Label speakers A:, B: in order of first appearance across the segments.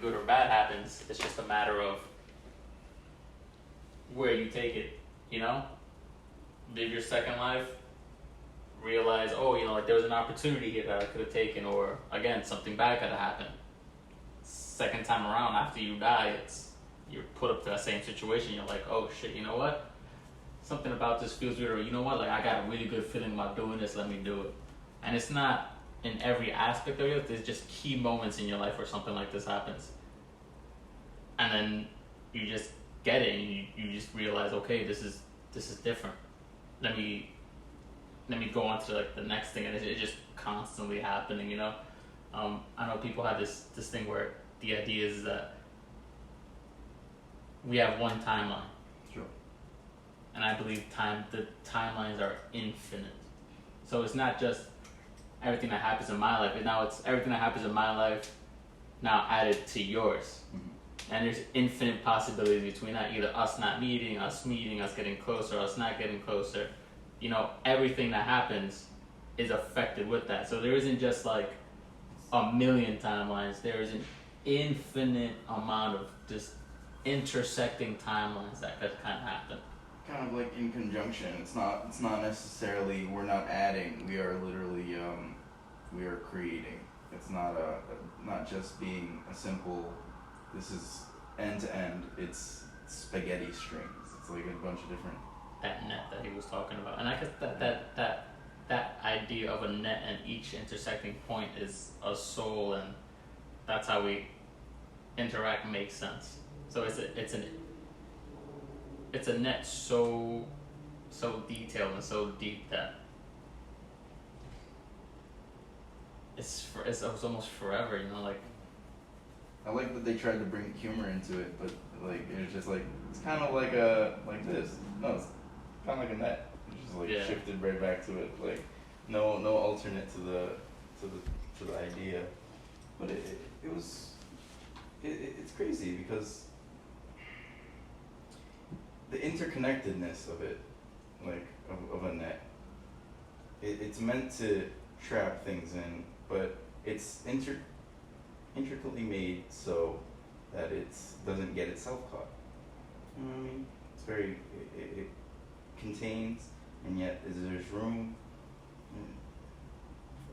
A: good or bad happens. It's just a matter of where you take it, you know? Live your second life, realize, oh, like there was an opportunity here that I could have taken, or again, something bad could have happened. Second time around, after you die, you're put up to that same situation. You're like, oh shit, you know what? Something about this feels weird, or you know what? Like, I got a really good feeling about doing this, let me do it. And it's not in every aspect of it, there's just key moments in your life where something like this happens. And then you just get it, and you just realize, okay, this is different. Let me go on to like the next thing, and it's just constantly happening, you know. I know people have this thing where the idea is that we have one timeline.
B: Sure.
A: And I believe the timelines are infinite. So it's not just everything that happens in my life. Now it's everything that happens in my life now added to yours. Mm-hmm. And there's infinite possibilities between that. Either us not meeting, us getting closer, us not getting closer. Everything that happens is affected with that. So there isn't just like a million timelines. There is an infinite amount of just intersecting timelines that could kind of happen.
B: Kind of like in conjunction. It's not necessarily, we're not adding. We are literally we are creating. It's not not just being a simple. This is end to end. It's spaghetti strings. It's like a bunch of different.
A: That net that he was talking about, and I guess that idea of a net and each intersecting point is a soul, and that's how we interact makes sense. So it's a net so detailed and so deep that it's almost forever, like.
B: I like that they tried to bring humor into it, but like it's just like it's kind of like this. No, it's kind of like a net. It's just like shifted right back to it. Like no alternate to the idea. But it's crazy because the interconnectedness of it, like of a net. It's meant to trap things in, but it's intricately made so that it doesn't get itself caught. You know what I mean? It's very, it contains, and yet there's room.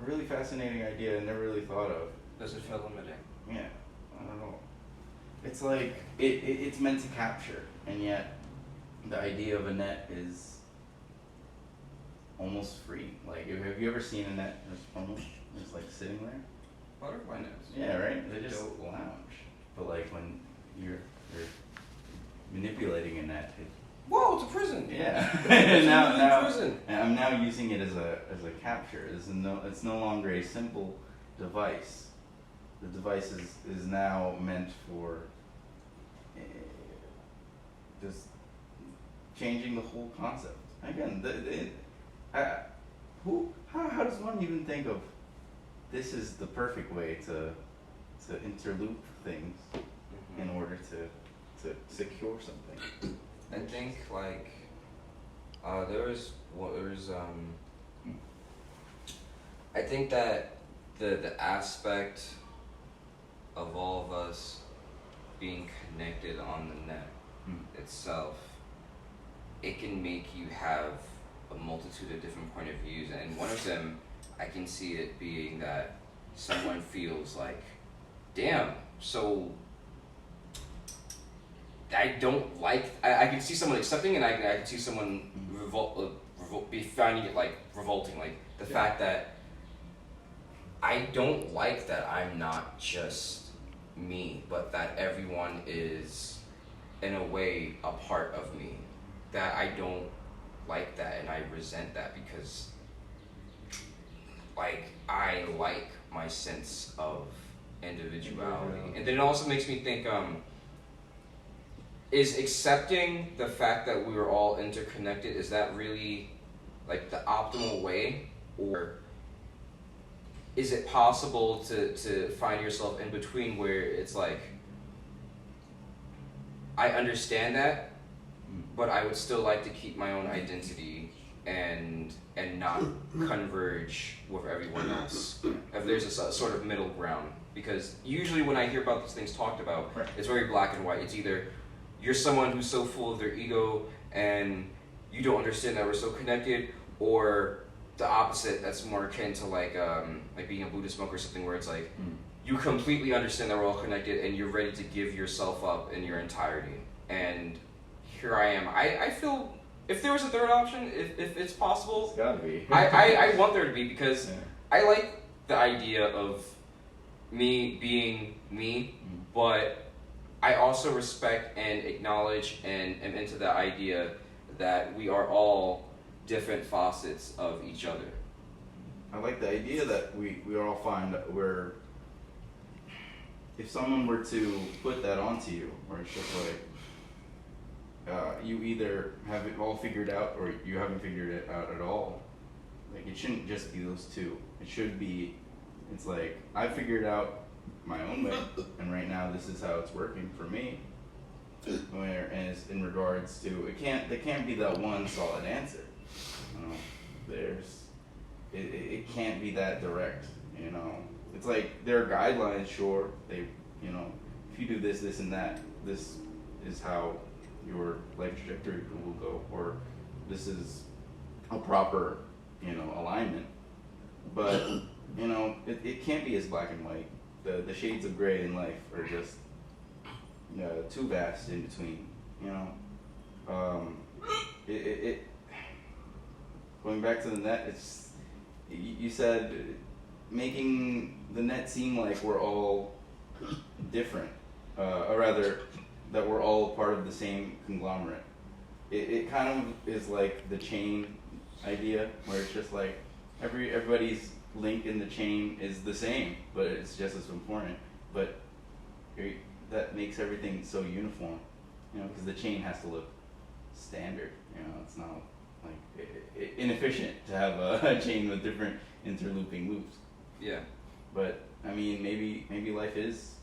B: A really fascinating idea I never really thought of.
C: Does it feel limiting?
B: Yeah, I don't know. It's like, it's meant to capture, and yet the idea of a net is almost free. Like, have you ever seen a net just like sitting there?
C: Butterfly nets.
B: Yeah, right? They just lounge. But like when you're manipulating a net,
C: whoa, it's a prison.
B: Yeah.
C: It's
B: now
C: prison.
B: I'm now using it as a capture. It's no longer a simple device. The device is now meant for just changing the whole concept. Again, how does one even think of this is the perfect way to interloop things in order to secure something?
C: I think like I think that the aspect of all of us being connected on the net itself, it can make you have a multitude of different point of views, and one of them I can see it being that someone feels like, damn, so I don't like. I can see someone accepting, and I can see someone be finding it like revolting, like the fact that I don't like that I'm not just me, but that everyone is in a way a part of me. That I don't like that, and I resent that because like I like my sense of individuality. And then it also makes me think, is accepting the fact that we were all interconnected, is that really like the optimal way? Or is it possible to find yourself in between where it's like, I understand that, but I would still like to keep my own identity and not converge with everyone else. If there's a sort of middle ground. because usually when I hear about these things talked about,
B: Right.
C: it's very black and white. It's either you're someone who's so full of their ego and you don't understand that we're so connected, or the opposite, that's more akin to like being a Buddhist monk or something, where it's like you completely understand that we're all connected and you're ready to give yourself up in your entirety. And here I am. I feel if there was a third option, if it's possible,
B: It's gotta be.
C: I want there to be, because
B: Yeah.
C: I like the idea of me being me, but I also respect and acknowledge and am into the idea that we are all different facets of each other.
B: I like the idea that we all find that we're. If someone were to put that onto you, where it's just like, you either have it all figured out or you haven't figured it out at all. Like, it shouldn't just be those two. It should be, it's like, I figured out my own way, and right now this is how it's working for me. Whereas in regards to, there can't be that one solid answer. You know, it can't be that direct, you know. It's like, there are guidelines, sure, you know, if you do this, this, and that, this is how your life trajectory will go, or this is a proper, you know, alignment. But, you know, it can't be as black and white. The shades of gray in life are just too vast in between, you know. Going back to the net, it's, you said making the net seem like we're all different, or rather that we're all part of the same conglomerate. It kind of is like the chain idea, where it's just like everybody's link in the chain is the same, but it's just as important. But that makes everything so uniform, you know, because the chain has to look standard. You know, it's not like inefficient to have a chain with different interlooping loops.
C: Yeah.
B: But I mean, maybe life is,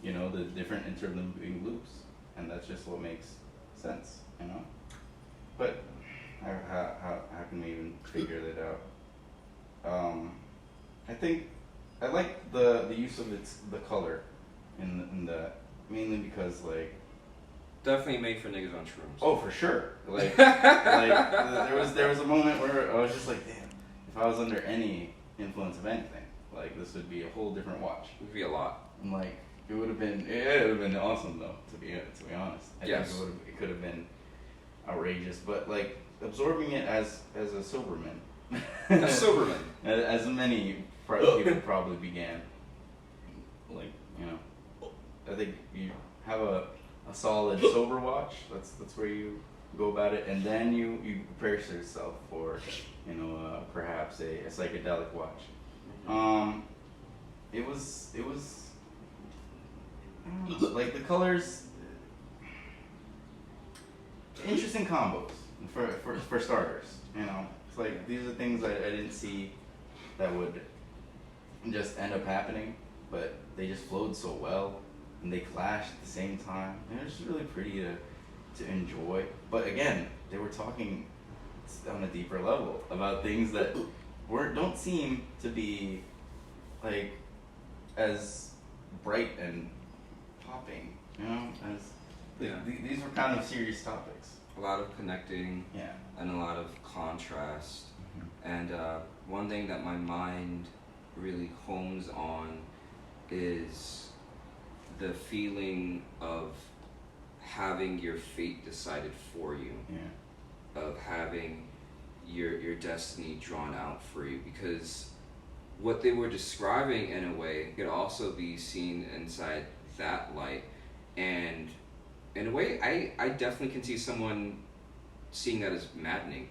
B: you know, the different interlooping loops, and that's just what makes sense, you know. But how can we even figure that out? I think I like the use of the color in the, mainly because, like,
C: Definitely made for niggas on shrooms.
B: oh, for sure, like there was a moment where I was just like, damn, if I was under any influence of anything, like, this would be a whole different watch.
C: It would be a lot.
B: And like, it would have been awesome though, to be honest. I
C: Yes.
B: think it could have been outrageous, but like absorbing it as a Soberman.
C: A Soberman.
B: As many people probably began. Like, you know, I think you have a solid sober watch. That's where you go about it, and then you prepare yourself for, you know, perhaps a psychedelic watch. It was I don't know, like the colors, interesting combos for starters. You know, it's like these are things I didn't see that would just end up happening, but they just flowed so well and they clashed at the same time. And it was just really pretty to enjoy. But again, they were talking on a deeper level about things that don't seem to be like as bright and popping, you know, as
C: Yeah.
B: these were kind of serious topics.
C: A lot of connecting
B: Yeah.
C: and a lot of contrast. And one thing that my mind really homes on is the feeling of having your fate decided for you,
B: Yeah.
C: of having your destiny drawn out for you, because what they were describing in a way could also be seen inside that light. And in a way, I definitely can see someone seeing that as maddening,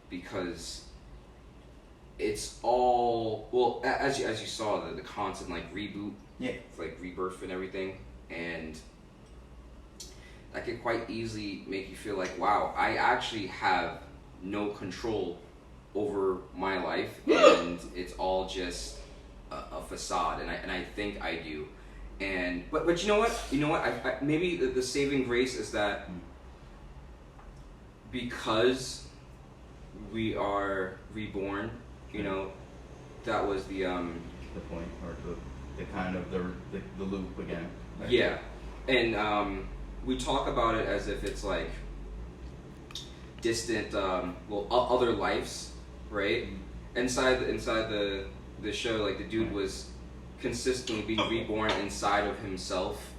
C: because it's all, well, as you saw, the constant like reboot,
B: Yeah.
C: it's like rebirth and everything, and that could quite easily make you feel like, wow, I actually have no control over my life, and it's all just a facade, and I think I do. And but you know what I maybe the saving grace is that because we are reborn, you know, that was the
B: The point, or the kind of the loop again. Right?
C: Yeah, and we talk about it as if it's like distant, other lives, right? Inside the show, like the dude was consistently being reborn inside of himself,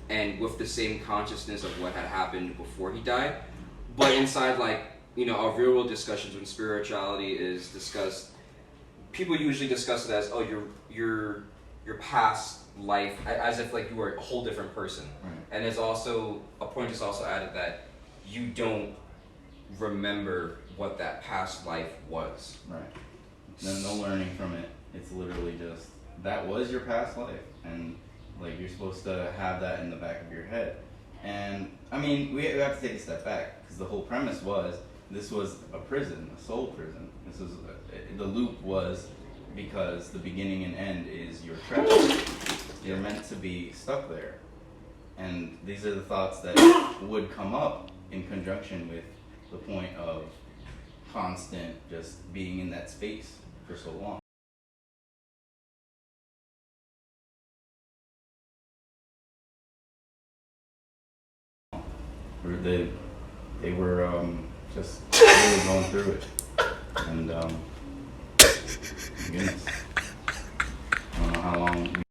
C: and with the same consciousness of what had happened before he died, but inside, like, you know, our real world discussions when spirituality is discussed, people usually discuss it as, oh, your past life, as if like you were a whole different person.
B: Right.
C: And there's also a point is also added that you don't remember what that past life was.
B: Right. No learning from it. It's literally just that was your past life, and like you're supposed to have that in the back of your head. And I mean, we have to take a step back because the whole premise was this was a prison, a soul prison. This was the loop was because the beginning and end is your trap. You're meant to be stuck there, and these are the thoughts that would come up in conjunction with the point of constant just being in that space for so long. They were just really going through it, and goodness, I don't know how long.